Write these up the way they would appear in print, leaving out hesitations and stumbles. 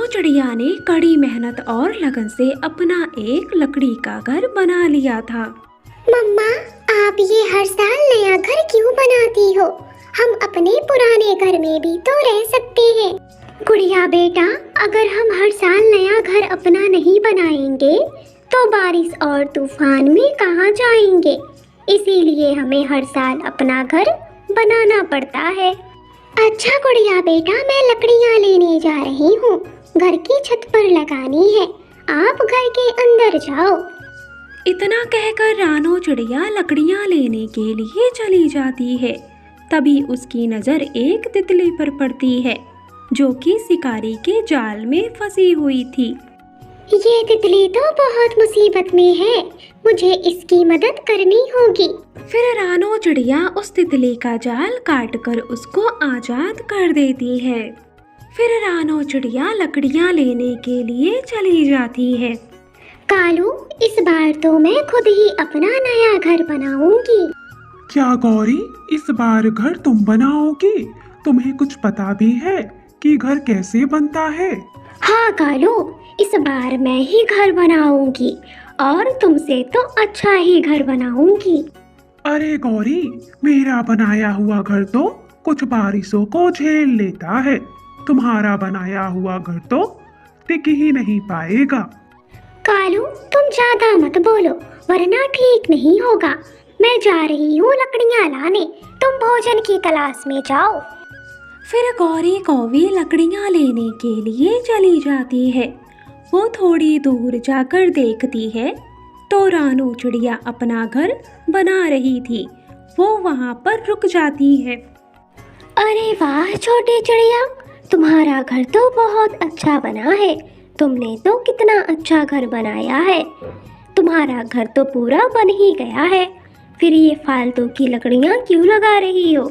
रानो चिड़िया ने कड़ी मेहनत और लगन से अपना एक लकड़ी का घर बना लिया था। मम्मा, आप ये हर साल नया घर क्यों बनाती हो? हम अपने पुराने घर में भी तो रह सकते हैं। गुड़िया बेटा, अगर हम हर साल नया घर अपना नहीं बनाएंगे तो बारिश और तूफान में कहाँ जाएंगे? इसीलिए हमें हर साल अपना घर बनाना पड़ता है। अच्छा गुड़िया बेटा, मैं लकड़ियाँ लेने जा रही हूँ। घर की छत पर लगानी है। आप घर के अंदर जाओ। इतना कहकर रानो चिड़िया लकड़ियाँ लेने के लिए चली जाती है। तभी उसकी नज़र एक तितली पर पड़ती है जो कि शिकारी के जाल में फंसी हुई थी। ये तितली तो बहुत मुसीबत में है, मुझे इसकी मदद करनी होगी। फिर रानो चिड़िया उस तितली का जाल काटकर उसको आजाद कर देती है। फिर रानो चिड़िया लकड़ियाँ लेने के लिए चली जाती है। कालू, इस बार तो मैं खुद ही अपना नया घर बनाऊंगी। क्या गौरी, इस बार घर तुम बनाओगी? तुम्हें कुछ पता भी है कि घर कैसे बनता है? हाँ कालू, इस बार मैं ही घर बनाऊंगी और तुमसे तो अच्छा ही घर बनाऊंगी। अरे गौरी, मेरा बनाया हुआ घर तो कुछ बारिशों को झेल लेता है। तुम्हारा बनाया हुआ घर तो टिक ही नहीं पाएगा। कालू, तुम ज्यादा मत बोलो वरना ठीक नहीं होगा। मैं जा रही हूँ लकड़ियाँ लाने, तुम भोजन की तलाश में जाओ। फिर गौरी कौवी लकड़ियाँ लेने के लिए चली जाती है। वो थोड़ी दूर जाकर देखती है तो रानो चिड़िया अपना घर बना रही थी। वो वहाँ पर रुक जाती है। अरे वाह छोटे चिड़िया, तुम्हारा घर तो बहुत अच्छा बना है। तुमने तो कितना अच्छा घर बनाया है। तुम्हारा घर तो पूरा बन ही गया है, फिर ये फालतू की लकड़ियाँ क्यों लगा रही हो?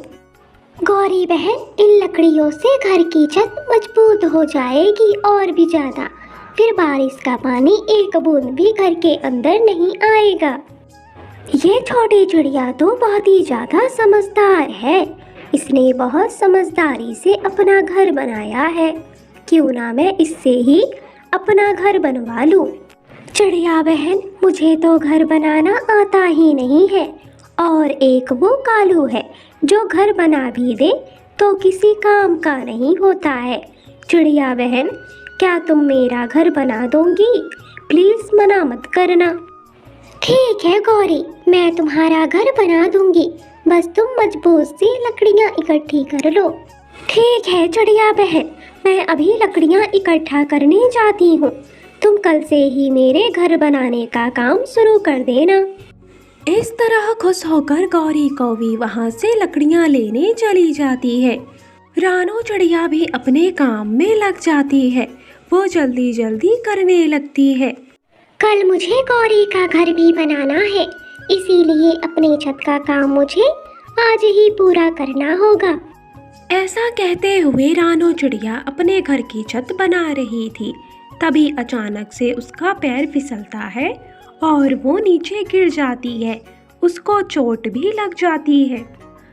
गौरी बहन, इन लकड़ियों से घर की छत मजबूत हो जाएगी और भी ज्यादा। फिर बारिश का पानी एक बूंद भी घर के अंदर नहीं आएगा। ये छोटी चिड़िया तो बहुत ही ज्यादा समझदार है। इसने बहुत समझदारी से अपना घर बनाया है। क्यों ना मैं इससे ही अपना घर बनवा लूं। चिड़िया बहन, मुझे तो घर बनाना आता ही नहीं है और एक वो कालू है जो घर बना भी दे तो किसी काम का नहीं होता है। चिड़िया बहन, क्या तुम मेरा घर बना दोगी? प्लीज मना मत करना। ठीक है गौरी, मैं तुम्हारा घर बना दूंगी, बस तुम मजबूत सी लकड़ियाँ इकट्ठी कर लो। ठीक है चिड़िया बहन, मैं अभी लकड़ियाँ इकट्ठा करने जाती हूँ। तुम कल से ही मेरे घर बनाने का काम शुरू कर देना। इस तरह खुश होकर गौरी कौवी वहाँ से लकड़ियाँ लेने चली जाती है। रानो चिड़िया भी अपने काम में लग जाती है। वो जल्दी जल्दी करने लगती है। कल मुझे गौरी का घर भी बनाना है, इसीलिए अपने छत का काम मुझे आज ही पूरा करना होगा। ऐसा कहते हुए रानो चिड़िया अपने घर की छत बना रही थी। तभी अचानक से उसका पैर फिसलता है और वो नीचे गिर जाती है। उसको चोट भी लग जाती है।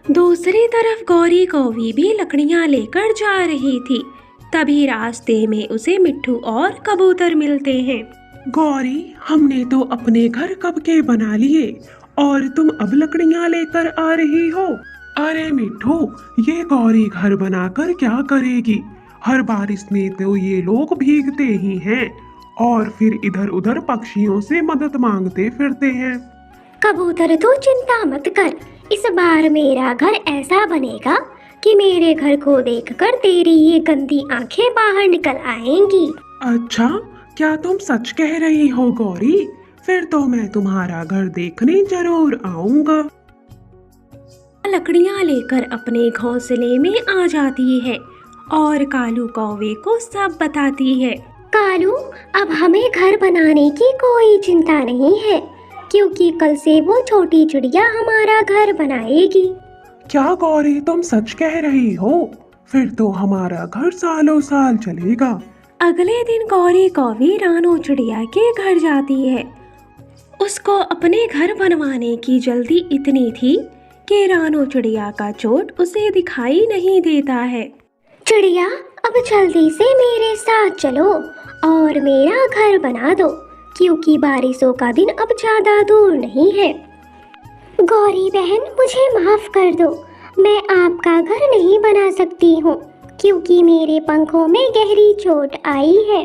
दूसरी तरफ गौरी कौवी भी लकड़ियाँ लेकर जा रही थी। तभी रास्ते में उसे मिट्ठू और कबूतर मिलते हैं। गौरी, हमने तो अपने घर कब के बना लिए और तुम अब लकड़ियाँ लेकर आ रही हो? अरे मिट्ठू, ये गौरी घर बनाकर क्या करेगी? हर बारिश में तो ये लोग भीगते ही हैं और फिर इधर उधर पक्षियों से मदद मांगते फिरते हैं। कबूतर तू चिंता मत कर, इस बार मेरा घर ऐसा बनेगा कि मेरे घर को देखकर तेरी ये गंदी आंखें बाहर निकल आएंगी। अच्छा, क्या तुम सच कह रही हो गौरी? फिर तो मैं तुम्हारा घर देखने जरूर आऊंगा। लकड़ियाँ लेकर अपने घोंसले में आ जाती है और कालू कौवे को सब बताती है। कालू, अब हमें घर बनाने की कोई चिंता नहीं है, क्योंकि कल से वो छोटी चिड़िया हमारा घर बनाएगी। क्या गौरी, तुम सच कह रही हो? फिर तो हमारा घर सालों साल चलेगा। अगले दिन गौरी कौवी रानो चिड़िया के घर जाती है। उसको अपने घर बनवाने की जल्दी इतनी थी कि रानो चिड़िया का चोट उसे दिखाई नहीं देता है। चिड़िया, अब जल्दी से मेरे साथ साथ चलो और मेरा घर बना दो, क्योंकि बारिशों का दिन अब ज़्यादा दूर नहीं है। गौरी बहन, मुझे माफ़ कर दो, मैं आपका घर नहीं बना सकती हूँ, क्योंकि मेरे पंखों में गहरी चोट आई है।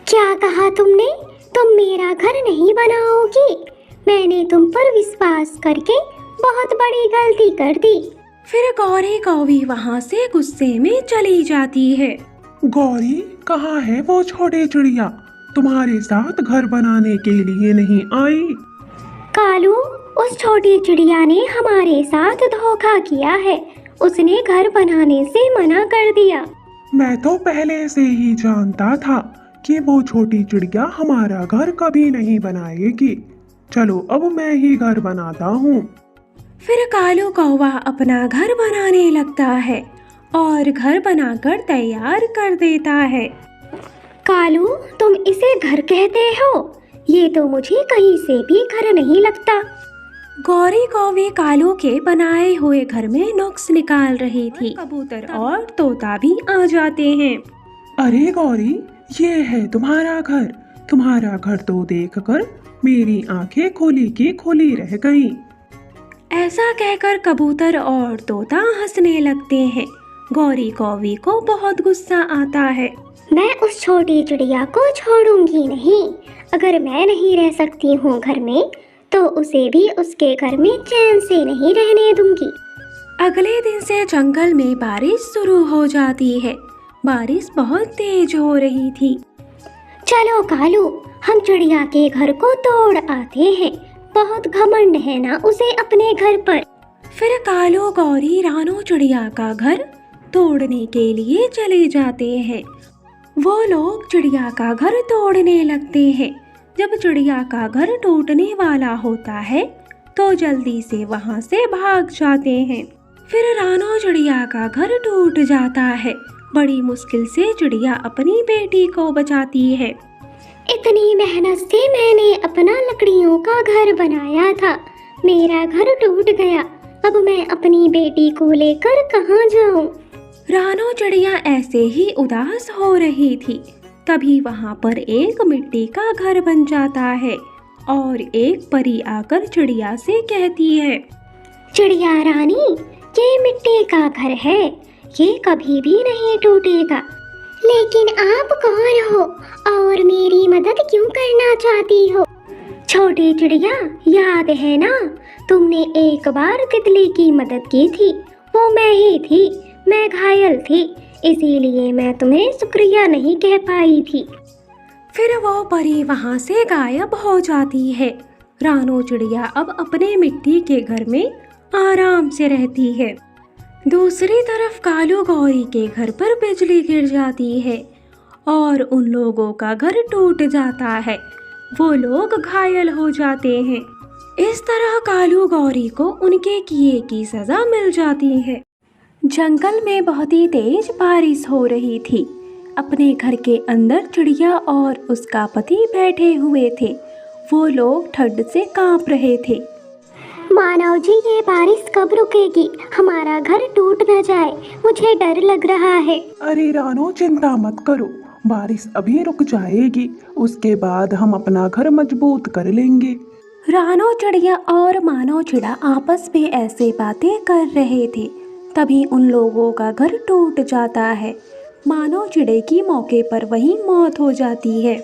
क्या कहा तुमने? तुम मेरा घर नहीं बनाओगी? मैंने तुम पर विश्वास करके बहुत बड़ी गलती कर दी। फिर गौरी कौवी वहाँ से गुस्से में चली जाती है। गौरी, कहाँ है वो छोटी चिड़िया? तुम्हारे साथ घर बनाने के लिए नहीं आई? कालू, उस छोटी चिड़िया ने हमारे साथ धोखा किया है। उसने घर बनाने से मना कर दिया। मैं तो पहले से ही जानता था कि वो छोटी चिड़िया हमारा घर कभी नहीं बनाएगी। चलो अब मैं ही घर बनाता हूँ। फिर कालू कौवा अपना घर बनाने लगता है और घर बनाकर तैयार कर देता है। कालू, तुम इसे घर कहते हो? ये तो मुझे कहीं से भी घर नहीं लगता। गौरी कौवी कालू के बनाए हुए घर में नुक्स निकाल रही थी। कबूतर और तोता भी आ जाते हैं। अरे गौरी, ये है तुम्हारा घर। तुम्हारा घर तो देखकर मेरी आंखें खोली की खोली रह गई। ऐसा कहकर कबूतर और तोता हंसने लगते हैं। गौरी कौवी को बहुत गुस्सा आता है। मैं उस छोटी चिड़िया को छोड़ूंगी नहीं। अगर मैं नहीं रह सकती हूँ घर में, तो उसे भी उसके घर में चैन से नहीं रहने दूंगी। अगले दिन से जंगल में बारिश शुरू हो जाती है। बारिश बहुत तेज हो रही थी। चलो कालू, हम चिड़िया के घर को तोड़ आते हैं। बहुत घमंड है ना उसे अपने घर पर। फिर कालू गौरी रानो चिड़िया का घर तोड़ने के लिए चले जाते हैं। वो लोग चिड़िया का घर तोड़ने लगते हैं। जब चिड़िया का घर टूटने वाला होता है तो जल्दी से वहाँ से भाग जाते हैं। फिर रानो चिड़िया का घर टूट जाता है। बड़ी मुश्किल से चिड़िया अपनी बेटी को बचाती है। इतनी मेहनत से मैंने अपना लकड़ियों का घर बनाया था। मेरा घर टूट गया। अब मैं अपनी बेटी को लेकर कहाँ जाऊँ? रानो चिड़िया ऐसे ही उदास हो रही थी। तभी वहाँ पर एक मिट्टी का घर बन जाता है और एक परी आकर चिड़िया से कहती है, चिड़िया रानी, ये मिट्टी का घर है, ये कभी भी नहीं टूटेगा। लेकिन आप कौन हो और मेरी मदद क्यों करना चाहती हो? छोटी चिड़िया, याद है ना, तुमने एक बार तितली की मदद की थी। वो मैं ही थी। मैं घायल थी, इसीलिए मैं तुम्हें शुक्रिया नहीं कह पाई थी। फिर वो परी वहाँ से गायब हो जाती है। रानो चिड़िया अब अपने मिट्टी के घर में आराम से रहती है। दूसरी तरफ कालू गौरी के घर पर बिजली गिर जाती है और उन लोगों का घर टूट जाता है। वो लोग घायल हो जाते हैं। इस तरह कालू गौरी को उनके किए की सजा मिल जाती है। जंगल में बहुत ही तेज बारिश हो रही थी। अपने घर के अंदर चिड़िया और उसका पति बैठे हुए थे। वो लोग ठंड से कांप रहे थे। मानव जी, ये बारिश कब रुकेगी? हमारा घर टूट न जाए, मुझे डर लग रहा है। अरे रानो, चिंता मत करो, बारिश अभी रुक जाएगी। उसके बाद हम अपना घर मजबूत कर लेंगे। रानो चिड़िया और मानव चिड़ा आपस में ऐसे बातें कर रहे थे। तभी उन लोगों का घर टूट जाता है। मानव चिड़े की मौके पर वहीं मौत हो जाती है।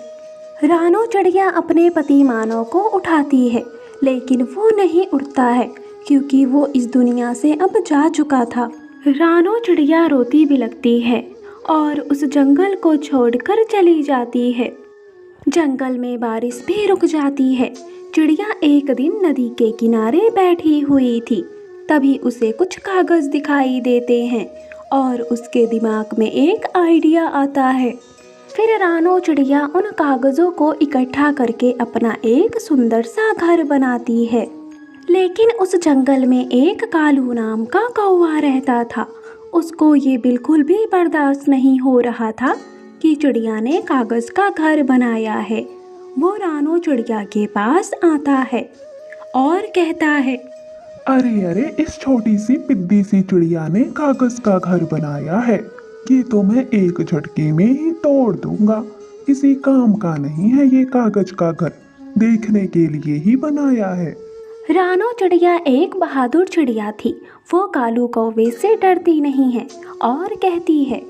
रानो चिड़िया अपने पति मानव को उठाती है, लेकिन वो नहीं उठता है क्योंकि वो इस दुनिया से अब जा चुका था। रानो चिड़िया रोती बिलखती है और उस जंगल को छोड़कर चली जाती है। जंगल में बारिश भी रुक जाती है। चिड़िया एक दिन नदी के किनारे बैठी हुई थी। तभी उसे कुछ कागज़ दिखाई देते हैं और उसके दिमाग में एक आइडिया आता है। फिर रानो चिड़िया उन कागज़ों को इकट्ठा करके अपना एक सुंदर सा घर बनाती है। लेकिन उस जंगल में एक कालू नाम का कौवा रहता था। उसको ये बिल्कुल भी बर्दाश्त नहीं हो रहा था कि चिड़िया ने कागज़ का घर बनाया है। वो रानो चिड़िया के पास आता है और कहता है, अरे अरे, इस छोटी सी पिद्दी सी चिड़िया ने कागज का घर बनाया है। ये तो मैं एक झटके में ही तोड़ दूंगा। किसी काम का नहीं है ये कागज का घर, देखने के लिए ही बनाया है। रानो चिड़िया एक बहादुर चिड़िया थी। वो कालू कौवे से डरती नहीं है और कहती है,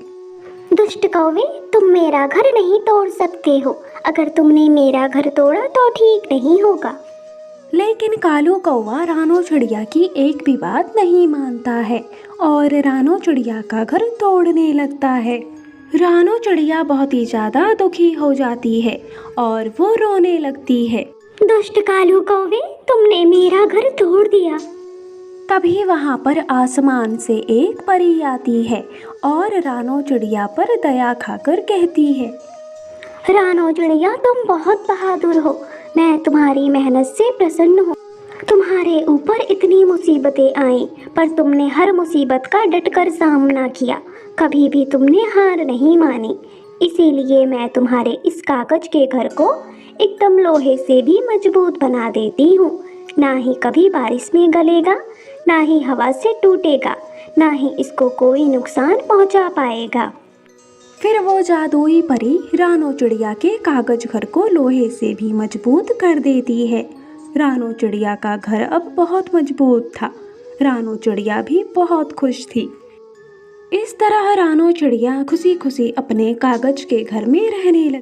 दुष्ट कौवे, तुम मेरा घर नहीं तोड़ सकते हो। अगर तुमने मेरा घर तोड़ा तो ठीक नहीं होगा। लेकिन कालू कौवा रानो चिड़िया की एक भी बात नहीं मानता है और रानो चिड़िया का घर तोड़ने लगता है। रानो चिड़िया बहुत ही ज़्यादा दुखी हो जाती है और वो रोने लगती है। दुष्ट कालू कौवे, तुमने मेरा घर तोड़ दिया। तभी वहाँ पर आसमान से एक परी आती है और रानो चिड़िया पर दया खाकर कहती है, रानो चिड़िया, तुम बहुत बहादुर हो। मैं तुम्हारी मेहनत से प्रसन्न हूँ। तुम्हारे ऊपर इतनी मुसीबतें आई पर तुमने हर मुसीबत का डटकर सामना किया। कभी भी तुमने हार नहीं मानी। इसीलिए मैं तुम्हारे इस कागज के घर को एकदम लोहे से भी मजबूत बना देती हूँ। ना ही कभी बारिश में गलेगा, ना ही हवा से टूटेगा, ना ही इसको कोई नुकसान पहुँचा पाएगा। फिर वो जादुई परी रानो चिड़िया के कागज घर को लोहे से भी मजबूत कर देती है। रानो चिड़िया का घर अब बहुत मजबूत था। रानो चिड़िया भी बहुत खुश थी। इस तरह रानो चिड़िया खुशी खुशी अपने कागज के घर में रहने लगी।